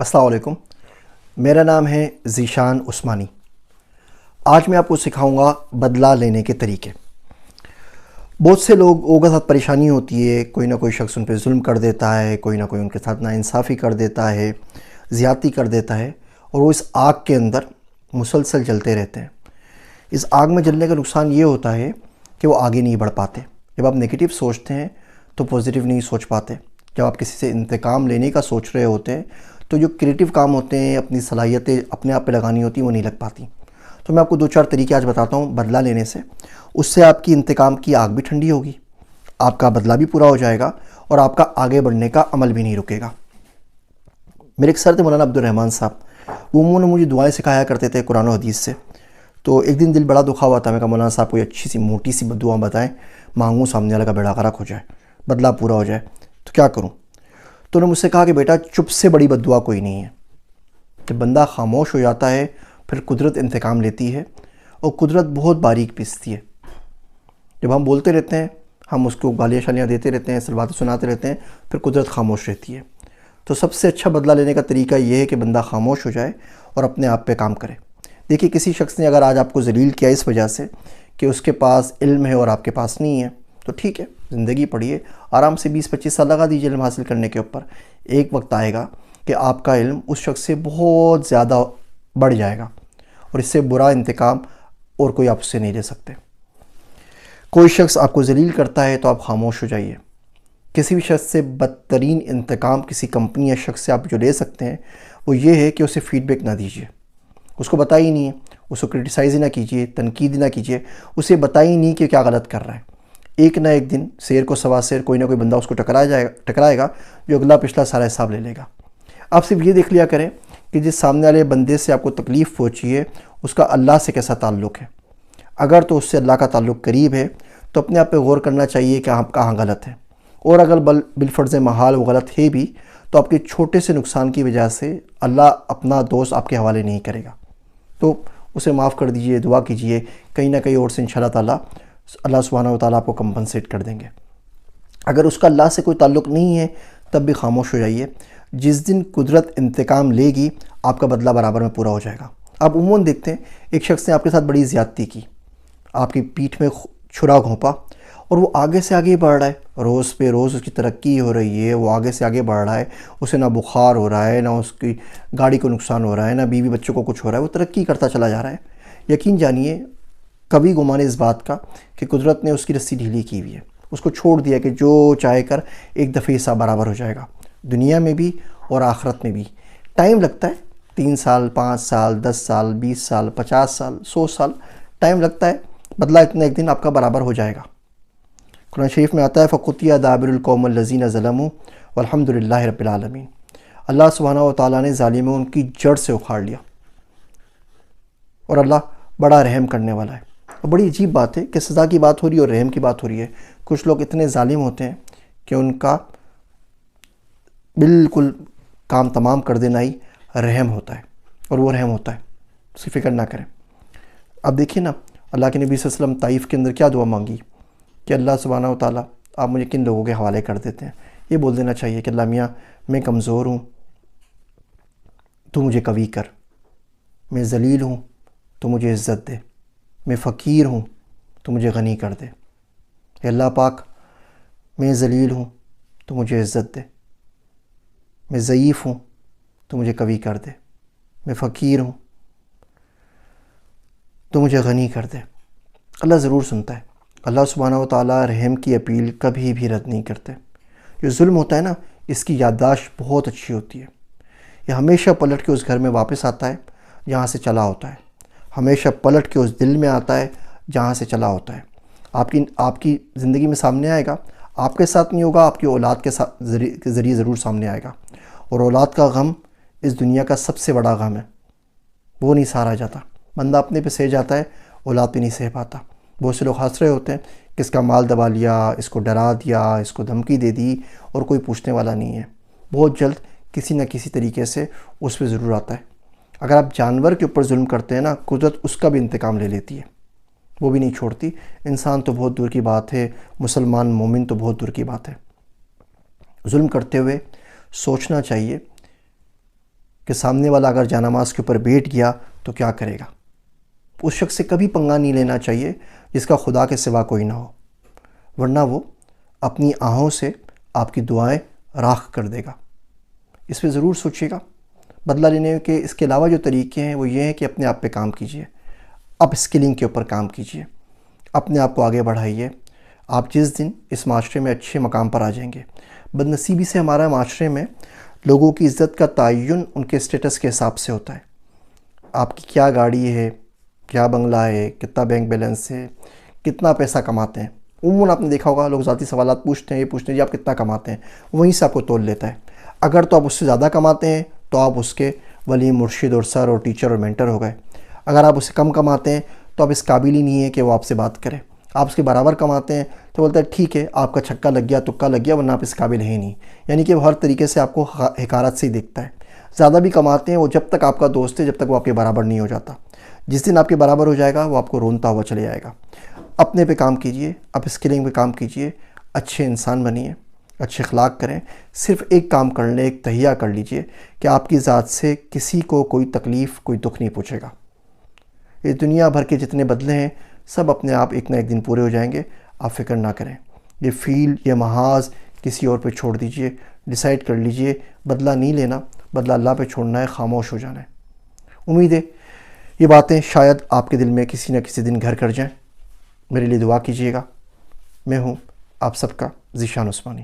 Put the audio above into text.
السلام علیکم، میرا نام ہے ذیشان عثمانی۔ آج میں آپ کو سکھاؤں گا بدلہ لینے کے طریقے۔ بہت سے لوگوں کے ساتھ پریشانی ہوتی ہے، کوئی نہ کوئی شخص ان پہ ظلم کر دیتا ہے، کوئی نہ کوئی ان کے ساتھ ناانصافی کر دیتا ہے، زیادتی کر دیتا ہے، اور وہ اس آگ کے اندر مسلسل جلتے رہتے ہیں۔ اس آگ میں جلنے کا نقصان یہ ہوتا ہے کہ وہ آگے نہیں بڑھ پاتے۔ جب آپ نگیٹو سوچتے ہیں تو پازیٹیو نہیں سوچ پاتے۔ جب آپ کسی سے انتقام لینے کا سوچ رہے ہوتے ہیں تو جو کریٹیو کام ہوتے ہیں، اپنی صلاحیتیں اپنے آپ پہ لگانی ہوتی ہیں، وہ نہیں لگ پاتی۔ تو میں آپ کو 2-4 طریقے آج بتاتا ہوں بدلہ لینے سے۔ اس سے آپ کی انتقام کی آگ بھی ٹھنڈی ہوگی، آپ کا بدلہ بھی پورا ہو جائے گا، اور آپ کا آگے بڑھنے کا عمل بھی نہیں رکے گا۔ میرے ایک سر تھے مولانا عبدالرحمن صاحب، وہ انہوں نے مجھے دعائیں سکھایا کرتے تھے قرآن و حدیث سے۔ تو ایک دن دل بڑا دکھا ہوا تھا، میں کہا مولانا صاحب کوئی اچھی سی موٹی سی دعا بتائیں، مانگوں سامنے والا کا بیڑا غرق ہو جائے، بدلہ پورا ہو جائے، تو کیا کروں؟ تو انہوں نے مجھ سے کہا کہ بیٹا چپ سے بڑی بد دعا کوئی نہیں ہے۔ جب بندہ خاموش ہو جاتا ہے پھر قدرت انتقام لیتی ہے، اور قدرت بہت باریک پیستی ہے۔ جب ہم بولتے رہتے ہیں، ہم اس کو گالیاں شالیاں دیتے رہتے ہیں، سلواتیں سناتے رہتے ہیں، پھر قدرت خاموش رہتی ہے۔ تو سب سے اچھا بدلہ لینے کا طریقہ یہ ہے کہ بندہ خاموش ہو جائے اور اپنے آپ پہ کام کرے۔ دیکھیے کسی شخص نے اگر آج آپ کو ذلیل کیا اس وجہ سے کہ اس کے پاس علم ہے اور آپ کے پاس نہیں ہے، تو ٹھیک ہے، زندگی پڑھیے، آرام سے 20-25 سال لگا دیجیے علم حاصل کرنے کے اوپر۔ ایک وقت آئے گا کہ آپ کا علم اس شخص سے بہت زیادہ بڑھ جائے گا، اور اس سے برا انتقام اور کوئی آپ سے نہیں لے سکتے۔ کوئی شخص آپ کو ذلیل کرتا ہے تو آپ خاموش ہو جائیے۔ کسی بھی شخص سے بدترین انتقام کسی کمپنی یا شخص سے آپ جو لے سکتے ہیں وہ یہ ہے کہ اسے فیڈ بیک نہ دیجیے، اس کو بتائیے نہیں ہے، اس کو کرٹیسائز ہی نہ کیجیے، تنقید نہ کیجیے، اسے بتائیے نہیں کہ کیا غلط کر رہا ہے۔ ایک نہ ایک دن سیر کو سوا سیر کوئی نہ کوئی بندہ اس کو ٹکرائے گا جو اگلا پچھلا سارا حساب لے لے گا۔ آپ صرف یہ دیکھ لیا کریں کہ جس سامنے والے بندے سے آپ کو تکلیف پہنچی ہے اس کا اللہ سے کیسا تعلق ہے۔ اگر تو اس سے اللہ کا تعلق قریب ہے تو اپنے آپ پہ غور کرنا چاہیے کہ آپ کہاں غلط ہے، اور اگر بالفرض محال وہ غلط ہے بھی تو آپ کے چھوٹے سے نقصان کی وجہ سے اللہ اپنا دوست آپ کے حوالے نہیں کرے گا۔ تو اسے معاف کر دیجئے، دعا کیجئے، کہیں نہ کہیں اور سے انشاءاللہ تعالیٰ اللہ سبحانہ و تعالیٰ آپ کو کمپنسیٹ کر دیں گے۔ اگر اس کا اللہ سے کوئی تعلق نہیں ہے تب بھی خاموش ہو جائیے۔ جس دن قدرت انتقام لے گی آپ کا بدلہ برابر میں پورا ہو جائے گا۔ آپ عموماً دیکھتے ہیں ایک شخص نے آپ کے ساتھ بڑی زیادتی کی، آپ کی پیٹھ میں چھرا گھونپا، اور وہ آگے سے آگے بڑھ رہا ہے، روز پہ روز اس کی ترقی ہو رہی ہے، وہ آگے سے آگے بڑھ رہا ہے، اسے نہ بخار ہو رہا ہے، نہ اس کی گاڑی کو نقصان ہو رہا ہے، نہ بیوی بچوں کو کچھ ہو رہا ہے، وہ ترقی کرتا چلا جا رہا ہے۔ یقین جانیے کبھی گمان اس بات کا کہ قدرت نے اس کی رسی ڈھیلی کی ہوئی ہے، اس کو چھوڑ دیا کہ جو چاہے کر، ایک دفعہ حصہ برابر ہو جائے گا، دنیا میں بھی اور آخرت میں بھی۔ ٹائم لگتا ہے، 3 سال، 5 سال، 10 سال، 20 سال، 50 سال، 100 سال ٹائم لگتا ہے، بدلہ اتنا ایک دن آپ کا برابر ہو جائے گا۔ قرآن شریف میں آتا ہے فَقُطِعَ دَابِرُ الْقَوْمِ الَّذِينَ ظَلَمُوا وَالْحَمْدُ لِلَّهِ رَبِّ الْعَالَمِينَ۔ اللہ سبحانہ و تعالیٰ نے ظالموں ان کی جڑ سے اکھاڑ لیا، اور اللہ بڑا رحم کرنے والا ہے۔ اور بڑی عجیب بات ہے کہ سزا کی بات ہو رہی ہے اور رحم کی بات ہو رہی ہے۔ کچھ لوگ اتنے ظالم ہوتے ہیں کہ ان کا بالکل کام تمام کر دینا ہی رحم ہوتا ہے، اور وہ رحم ہوتا ہے، اس کی فکر نہ کریں۔ اب دیکھیں نا، اللہ کے نبی صلی اللہ علیہ وسلم طائف کے اندر کیا دعا مانگی کہ اللہ سبحانہ و تعالیٰ آپ مجھے کن لوگوں کے حوالے کر دیتے ہیں؟ یہ بول دینا چاہیے کہ اللہ میاں میں کمزور ہوں تو مجھے قوی کر، میں ذلیل ہوں تو مجھے عزت دے، میں فقیر ہوں تو مجھے غنی کر دے۔ اے اللہ پاک میں ذلیل ہوں تو مجھے عزت دے، میں ضعیف ہوں تو مجھے قوی کر دے، میں فقیر ہوں تو مجھے غنی کر دے۔ اللہ ضرور سنتا ہے۔ اللہ سبحانہ و تعالیٰ رحم کی اپیل کبھی بھی رد نہیں کرتے۔ جو ظلم ہوتا ہے نا، اس کی یادداشت بہت اچھی ہوتی ہے، یہ ہمیشہ پلٹ کے اس گھر میں واپس آتا ہے جہاں سے چلا ہوتا ہے، ہمیشہ پلٹ کے اس دل میں آتا ہے جہاں سے چلا ہوتا ہے۔ آپ کی زندگی میں سامنے آئے گا، آپ کے ساتھ نہیں ہوگا، آپ کی اولاد کے ذریعے ضرور سامنے آئے گا۔ اور اولاد کا غم اس دنیا کا سب سے بڑا غم ہے، وہ نہیں سہارا جاتا۔ بندہ اپنے پہ سہ جاتا ہے، اولاد پہ نہیں سہ پاتا۔ بہت سے لوگ ہنس رہے ہوتے ہیں کہ اس کا مال دبا لیا، اس کو ڈرا دیا، اس کو دھمکی دے دی، اور کوئی پوچھنے والا نہیں ہے۔ بہت جلد کسی نہ کسی طریقے سے اس پہ ضرور آتا ہے۔ اگر آپ جانور کے اوپر ظلم کرتے ہیں نا، قدرت اس کا بھی انتقام لے لیتی ہے، وہ بھی نہیں چھوڑتی۔ انسان تو بہت دور کی بات ہے، مسلمان مومن تو بہت دور کی بات ہے۔ ظلم کرتے ہوئے سوچنا چاہیے کہ سامنے والا اگر جانماز کے اوپر بیٹھ گیا تو کیا کرے گا۔ اس شخص سے کبھی پنگا نہیں لینا چاہیے جس کا خدا کے سوا کوئی نہ ہو، ورنہ وہ اپنی آہوں سے آپ کی دعائیں راکھ کر دے گا۔ اس پہ ضرور سوچیے گا۔ بدلہ لینے کے اس کے علاوہ جو طریقے ہیں وہ یہ ہیں کہ اپنے آپ پہ کام کیجیے، اپ اسکلنگ کے اوپر کام کیجیے، اپنے آپ کو آگے بڑھائیے۔ آپ جس دن اس معاشرے میں اچھے مقام پر آ جائیں گے، بدنصیبی سے ہمارا معاشرے میں لوگوں کی عزت کا تعین ان کے اسٹیٹس کے حساب سے ہوتا ہے۔ آپ کی کیا گاڑی ہے، کیا بنگلہ ہے، کتنا بینک بیلنس ہے، کتنا پیسہ کماتے ہیں۔ عموماً آپ نے دیکھا ہوگا لوگ ذاتی سوالات پوچھتے ہیں، یہ پوچھتے ہیں جی آپ کتنا کماتے ہیں، وہیں سے آپ کو تول لیتا ہے۔ اگر تو آپ اس سے زیادہ کماتے ہیں تو آپ اس کے ولی مرشد اور سر اور ٹیچر اور مینٹر ہو گئے۔ اگر آپ اس سے کم کماتے ہیں تو آپ اس قابل ہی نہیں ہیں کہ وہ آپ سے بات کرے۔ آپ اس کے برابر کماتے ہیں تو بولتا ہے ٹھیک ہے آپ کا چھکا لگ گیا، تکا لگ گیا، ورنہ آپ اس قابل ہے نہیں۔ یعنی کہ وہ ہر طریقے سے آپ کو حقارت سے ہی دیکھتا ہے۔ زیادہ بھی کماتے ہیں وہ جب تک آپ کا دوست ہے، جب تک وہ آپ کے برابر نہیں ہو جاتا۔ جس دن آپ کے برابر ہو جائے گا وہ آپ کو رونتا ہوا چلے جائے گا۔ اپنے پہ کام کیجئے، اپ اسکلنگ پہ کام کیجئے، اچھے انسان بنیے، اچھے اخلاق کریں۔ صرف ایک کام کر لیں، ایک تہیہ کر لیجئے کہ آپ کی ذات سے کسی کو کوئی تکلیف، کوئی دکھ نہیں پہنچے گا۔ یہ دنیا بھر کے جتنے بدلے ہیں سب اپنے آپ ایک نہ ایک دن پورے ہو جائیں گے، آپ فکر نہ کریں۔ یہ فیل، یہ محاذ کسی اور پہ چھوڑ دیجئے، ڈیسائیڈ کر لیجئے بدلہ نہیں لینا، بدلہ اللہ پہ چھوڑنا ہے، خاموش ہو جانا ہے۔ امید ہے یہ باتیں شاید آپ کے دل میں کسی نہ کسی دن گھر کر جائیں۔ میرے لیے دعا کیجیے گا۔ میں ہوں آپ سب کا ذیشان عثمانی۔